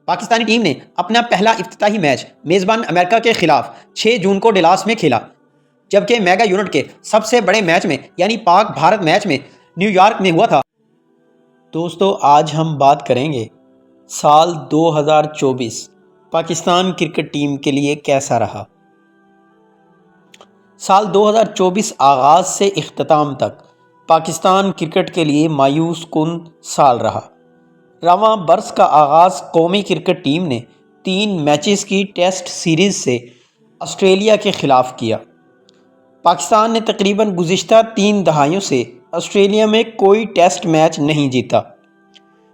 Pakistani team نے اپنا پہلا افتتاحی میچ میزبان امریکہ کے خلاف 6 جون کو ڈلاس میں کھیلا، جبکہ میگا یونٹ کے سب سے بڑے میچ میں یعنی پاک بھارت میچ میں نیو یارک میں ہوا تھا۔ دوستو، آج ہم بات کریں گے سال 2024 پاکستان کرکٹ ٹیم کے لیے کیسا رہا۔ سال 2024 آغاز سے اختتام تک پاکستان کرکٹ کے لیے مایوس کن سال رہا۔ رواں برس کا آغاز قومی کرکٹ ٹیم نے 3 میچز کی ٹیسٹ سیریز سے آسٹریلیا کے خلاف کیا۔ پاکستان نے تقریباً گزشتہ 3 دہائیوں سے آسٹریلیا میں کوئی ٹیسٹ میچ نہیں جیتا۔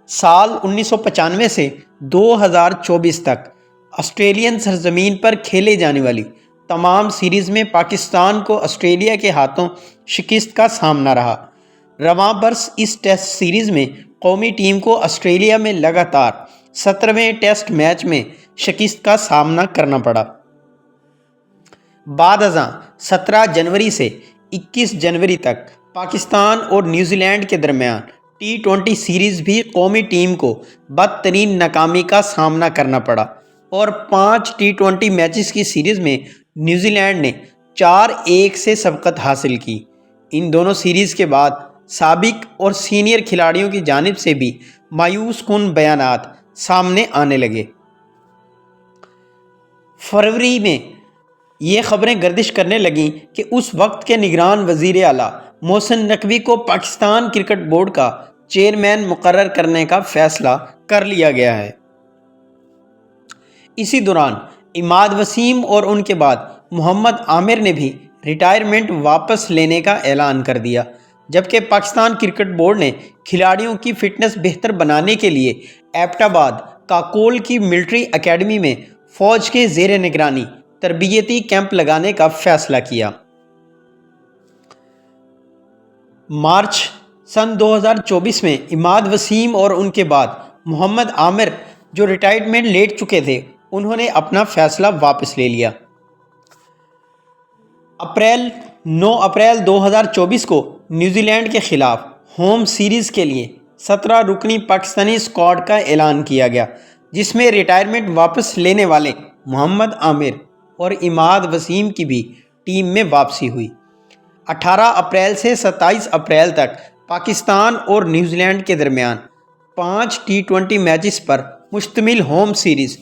سال 1995 سے 2024 تک آسٹریلین سرزمین پر کھیلے جانے والی تمام سیریز میں پاکستان کو آسٹریلیا کے ہاتھوں شکست کا سامنا رہا۔ رواں برس اس ٹیسٹ سیریز میں قومی ٹیم کو آسٹریلیا میں لگاتار 17ویں ٹیسٹ میچ میں شکست کا سامنا کرنا پڑا۔ بعد ازاں 17 جنوری سے 21 جنوری تک پاکستان اور نیوزی لینڈ کے درمیان T20 سیریز بھی قومی ٹیم کو بدترین ناکامی کا سامنا کرنا پڑا اور 5 T20 میچز کی سیریز میں نیوزی لینڈ نے 4-1 سے سبقت حاصل کی۔ ان دونوں سیریز کے بعد سابق اور سینئر کھلاڑیوں کی جانب سے بھی مایوس کن بیانات سامنے آنے لگے۔ فروری میں یہ خبریں گردش کرنے لگیں کہ اس وقت کے نگران وزیر اعلیٰ محسن نقوی کو پاکستان کرکٹ بورڈ کا چیئرمین مقرر کرنے کا فیصلہ کر لیا گیا ہے۔ اسی دوران عماد وسیم اور ان کے بعد محمد عامر نے بھی ریٹائرمنٹ واپس لینے کا اعلان کر دیا، جبکہ پاکستان کرکٹ بورڈ نے کھلاڑیوں کی فٹنس بہتر بنانے کے لیے ایبٹ آباد کاکول کی ملٹری اکیڈمی میں فوج کے زیر نگرانی تربیتی کیمپ لگانے کا فیصلہ کیا۔ مارچ سن 2024 میں عماد وسیم اور ان کے بعد محمد عامر جو ریٹائرمنٹ لے چکے تھے، انہوں نے اپنا فیصلہ واپس لے لیا۔ 9 اپریل 2024 کو نیوزی لینڈ کے خلاف ہوم سیریز کے لیے 17 رکنی پاکستانی اسکواڈ کا اعلان کیا گیا، جس میں ریٹائرمنٹ واپس لینے والے محمد عامر اور عماد وسیم کی بھی ٹیم میں واپسی ہوئی۔ 18 اپریل سے 27 اپریل تک پاکستان اور نیوزی لینڈ کے درمیان 5 T20 میچز پر مشتمل ہوم سیریز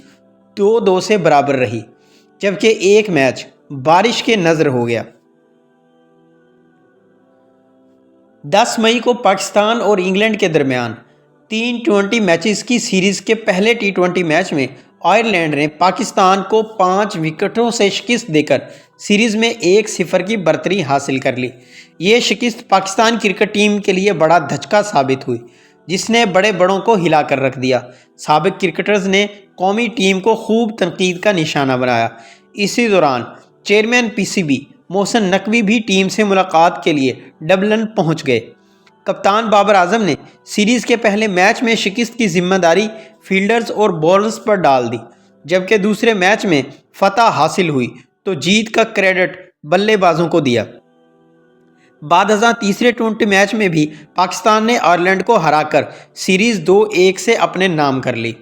2-2 سے برابر رہی، جبکہ ایک میچ بارش کے نذر ہو گیا۔ 10 مئی کو پاکستان اور انگلینڈ کے درمیان 3 T20 میچز کی سیریز کے پہلے T20 میچ میں آئرلینڈ نے پاکستان کو 5 وکٹوں سے شکست دے کر سیریز میں 1-0 کی برتری حاصل کر لی۔ یہ شکست پاکستان کرکٹ ٹیم کے لیے بڑا دھچکا ثابت ہوئی، جس نے بڑے بڑوں کو ہلا کر رکھ دیا۔ سابق کرکٹرز نے قومی ٹیم کو خوب تنقید کا نشانہ بنایا۔ اسی دوران چیئرمین PCB محسن نقوی بھی ٹیم سے ملاقات کے لیے ڈبلن پہنچ گئے۔ کپتان بابر اعظم نے سیریز کے پہلے میچ میں شکست کی ذمہ داری فیلڈرز اور بولرز پر ڈال دی، جبکہ دوسرے میچ میں فتح حاصل ہوئی تو جیت کا کریڈٹ بلے بازوں کو دیا۔ بعد ازاں تیسرے T20 میچ میں بھی پاکستان نے آئرلینڈ کو ہرا کر سیریز 2-1 سے اپنے نام کر لی۔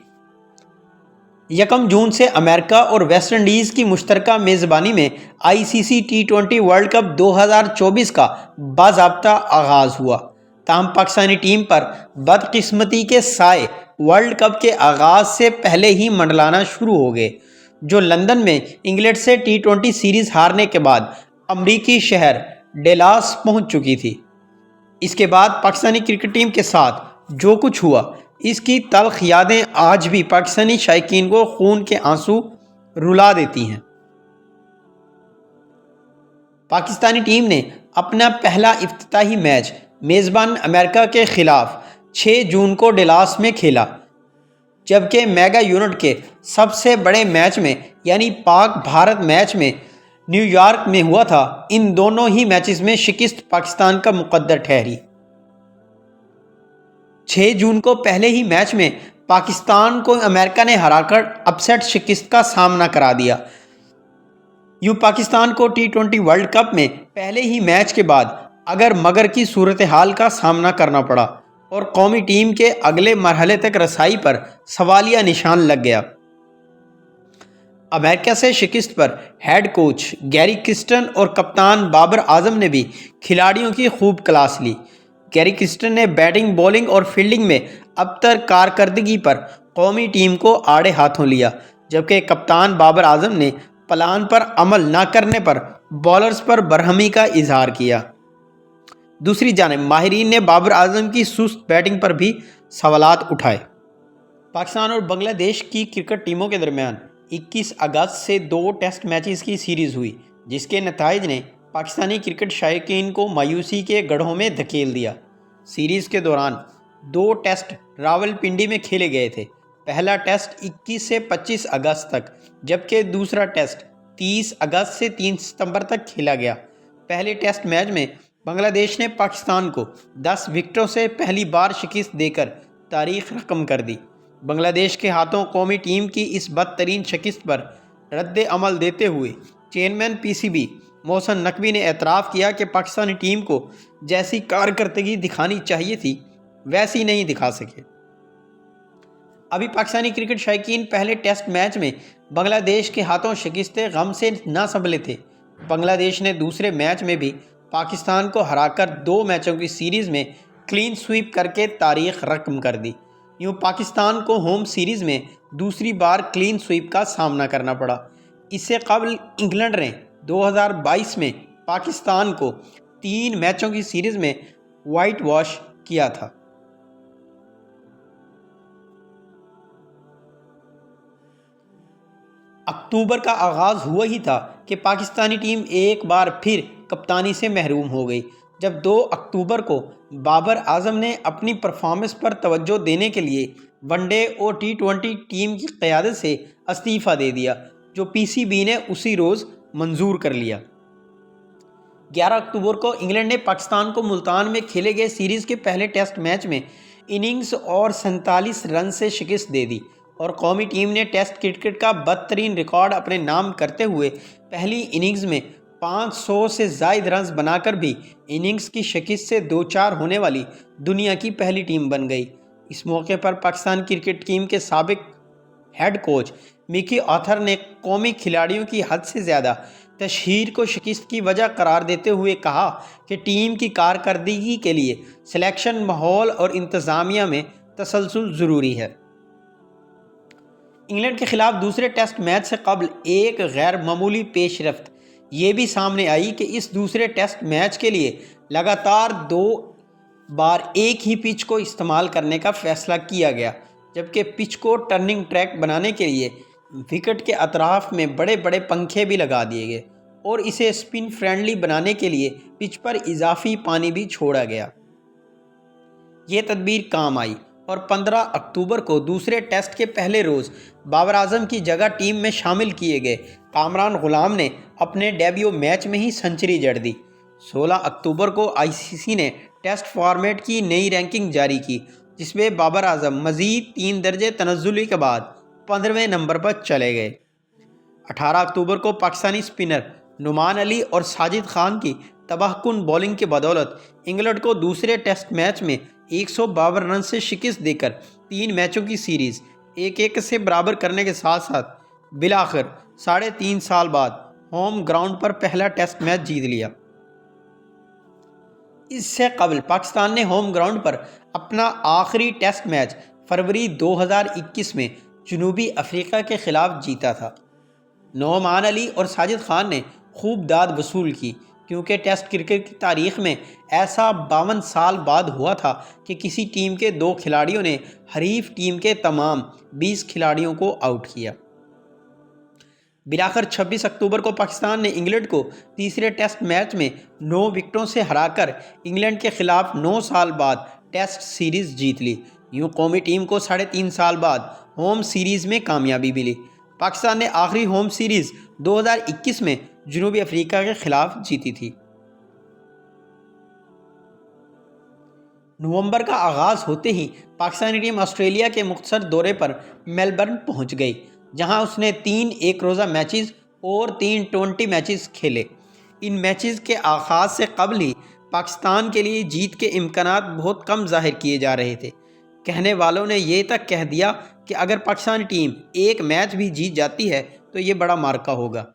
1 جون سے امریکہ اور ویسٹ انڈیز کی مشترکہ میزبانی میں ICC T20 ورلڈ کپ 2024 کا باضابطہ آغاز ہوا، تاہم پاکستانی ٹیم پر بدقسمتی کے سائے ورلڈ کپ کے آغاز سے پہلے ہی منڈلانا شروع ہو گئے، جو لندن میں انگلینڈ سے T20 سیریز ہارنے کے بعد امریکی شہر ڈیلاس پہنچ چکی تھی۔ اس کے بعد پاکستانی کرکٹ ٹیم کے ساتھ جو کچھ ہوا، اس کی تلخ یادیں آج بھی پاکستانی شائقین کو خون کے آنسو رلا دیتی ہیں۔ پاکستانی ٹیم نے اپنا پہلا افتتاحی میچ میزبان امریکہ کے خلاف 6 جون کو ڈلاس میں کھیلا، جبکہ میگا یونٹ کے سب سے بڑے میچ میں یعنی پاک بھارت میچ میں نیو یارک میں ہوا تھا۔ ان دونوں ہی میچز میں شکست پاکستان کا مقدر ٹھہری۔ 6 جون کو پہلے ہی میچ میں پاکستان کو امریکہ نے ہرا کر اپسیٹ شکست کا سامنا کرا دیا۔ یوں پاکستان کو T20 ورلڈ کپ میں پہلے ہی میچ کے بعد اگر مگر کی صورتحال کا سامنا کرنا پڑا اور قومی ٹیم کے اگلے مرحلے تک رسائی پر سوالیہ نشان لگ گیا۔ امریکہ سے شکست پر ہیڈ کوچ گیری کرسٹن اور کپتان بابر اعظم نے بھی کھلاڑیوں کی خوب کلاس لی۔ گیری کرسٹن نے بیٹنگ، بالنگ اور فیلڈنگ میں ابتر کارکردگی پر قومی ٹیم کو آڑے ہاتھوں لیا، جبکہ کپتان بابر اعظم نے پلان پر عمل نہ کرنے پر بالرز پر برہمی کا اظہار کیا۔ دوسری جانب ماہرین نے بابر اعظم کی سست بیٹنگ پر بھی سوالات اٹھائے۔ پاکستان اور بنگلہ دیش کی کرکٹ ٹیموں کے درمیان 21 اگست سے 2 ٹیسٹ میچز کی سیریز ہوئی، جس کے نتائج نے پاکستانی کرکٹ شائقین کو مایوسی کے گڑھوں میں دھکیل دیا۔ سیریز کے دوران 2 ٹیسٹ راولپنڈی میں کھیلے گئے تھے۔ پہلا ٹیسٹ 21 سے 25 اگست تک، جبکہ دوسرا ٹیسٹ 30 اگست سے 3 ستمبر تک کھیلا گیا۔ پہلے ٹیسٹ میچ میں بنگلہ دیش نے پاکستان کو 10 وکٹوں سے پہلی بار شکست دے کر تاریخ رقم کر دی۔ بنگلہ دیش کے ہاتھوں قومی ٹیم کی اس بدترین شکست پر رد عمل دیتے ہوئے chairman P C B Mohsin Naqvi نے اعتراف کیا کہ پاکستانی ٹیم کو جیسی کارکردگی دکھانی چاہیے تھی ویسی نہیں دکھا سکے۔ ابھی پاکستانی کرکٹ شائقین پہلے ٹیسٹ میچ میں بنگلہ دیش کے ہاتھوں شکست غم سے نہ سنبھلے تھے۔ بنگلہ دیش نے دوسرے میچ میں بھی پاکستان کو ہرا کر 2 میچوں کی سیریز میں کلین سویپ کر کے تاریخ رقم کر دی۔ یوں پاکستان کو ہوم سیریز میں دوسری بار کلین سویپ کا سامنا کرنا پڑا۔ اس سے قبل انگلینڈ نے 2022 میں پاکستان کو 3 میچوں کی سیریز میں وائٹ واش کیا تھا۔ اکتوبر کا آغاز ہوا ہی تھا کہ پاکستانی ٹیم ایک بار پھر کپتانی سے محروم ہو گئی، جب 2 اکتوبر کو بابر اعظم نے اپنی پرفارمنس پر توجہ دینے کے لیے ون ڈے اور T20 ٹیم کی قیادت سے استعفیٰ دے دیا، جو پی سی بی نے اسی روز منظور کر لیا۔ 11 اکتوبر کو انگلینڈ نے پاکستان کو ملتان میں کھیلے گئے سیریز کے پہلے ٹیسٹ میچ میں اننگز اور 47 رن سے شکست دے دی، اور قومی ٹیم نے ٹیسٹ کرکٹ کا بدترین ریکارڈ اپنے نام کرتے ہوئے پہلی اننگز میں 500 سے زائد رنز بنا کر بھی اننگز کی شکست سے دوچار ہونے والی دنیا کی پہلی ٹیم بن گئی۔ اس موقع پر پاکستان کرکٹ ٹیم کے سابق ہیڈ کوچ مکی آرتھر نے قومی کھلاڑیوں کی حد سے زیادہ تشہیر کو شکست کی وجہ قرار دیتے ہوئے کہا کہ ٹیم کی کارکردگی کے لیے سلیکشن، ماحول اور انتظامیہ میں تسلسل ضروری ہے۔ انگلینڈ کے خلاف دوسرے ٹیسٹ میچ سے قبل ایک غیر معمولی پیش رفت یہ بھی سامنے آئی کہ اس دوسرے ٹیسٹ میچ کے لیے لگاتار 2 بار ایک ہی پچ کو استعمال کرنے کا فیصلہ کیا گیا، جبکہ پچ کو ٹرننگ ٹریک بنانے کے لیے وکٹ کے اطراف میں بڑے بڑے پنکھے بھی لگا دیے گئے، اور اسے اسپن فرینڈلی بنانے کے لیے پچ پر اضافی پانی بھی چھوڑا گیا۔ یہ تدبیر کام آئی، اور 15 اکتوبر کو دوسرے ٹیسٹ کے پہلے روز بابر اعظم کی جگہ ٹیم میں شامل کیے گئے کامران غلام نے اپنے ڈیبیو میچ میں ہی سنچری جڑ دی۔ 16 اکتوبر کو آئی سی سی نے ٹیسٹ فارمیٹ کی نئی رینکنگ جاری کی، جس میں بابر اعظم مزید 3 درجے تنزلی کے بعد 15ویں نمبر پر چلے گئے۔ 18 اکتوبر کو پاکستانی اسپنر نعمان علی اور ساجد خان کی تباہ کن بولنگ کی بدولت انگلینڈ کو دوسرے ٹیسٹ میچ میں 152 رن سے شکست دے کر 3 میچوں کی سیریز 1-1 سے برابر کرنے کے ساتھ ساتھ بالآخر 3.5 سال بعد ہوم گراؤنڈ پر پہلا ٹیسٹ میچ جیت لیا۔ اس سے قبل پاکستان نے ہوم گراؤنڈ پر اپنا آخری ٹیسٹ میچ فروری 2021 میں جنوبی افریقہ کے خلاف جیتا تھا۔ نعمان علی اور ساجد خان نے خوب داد وصول کی، کیونکہ ٹیسٹ کرکٹ کی تاریخ میں ایسا 52 سال بعد ہوا تھا کہ کسی ٹیم کے 2 کھلاڑیوں نے حریف ٹیم کے تمام 20 کھلاڑیوں کو آؤٹ کیا۔ بالآخر 26 اکتوبر کو پاکستان نے انگلینڈ کو تیسرے ٹیسٹ میچ میں 9 وکٹوں سے ہرا کر انگلینڈ کے خلاف 9 سال بعد ٹیسٹ سیریز جیت لی۔ یوں قومی ٹیم کو 3.5 سال بعد ہوم سیریز میں کامیابی ملی۔ پاکستان نے آخری ہوم سیریز 2021 میں جنوبی افریقہ کے خلاف جیتی تھی۔ نومبر کا آغاز ہوتے ہی پاکستانی ٹیم آسٹریلیا کے مختصر دورے پر میلبرن پہنچ گئی، جہاں اس نے 3 ایک روزہ میچز اور 3 T20 میچز کھیلے۔ ان میچز کے آغاز سے قبل ہی پاکستان کے لیے جیت کے امکانات بہت کم ظاہر کیے جا رہے تھے۔ کہنے والوں نے یہ تک کہہ دیا کہ اگر پاکستانی ٹیم ایک میچ بھی جیت جاتی ہے تو یہ بڑا مارکا ہوگا۔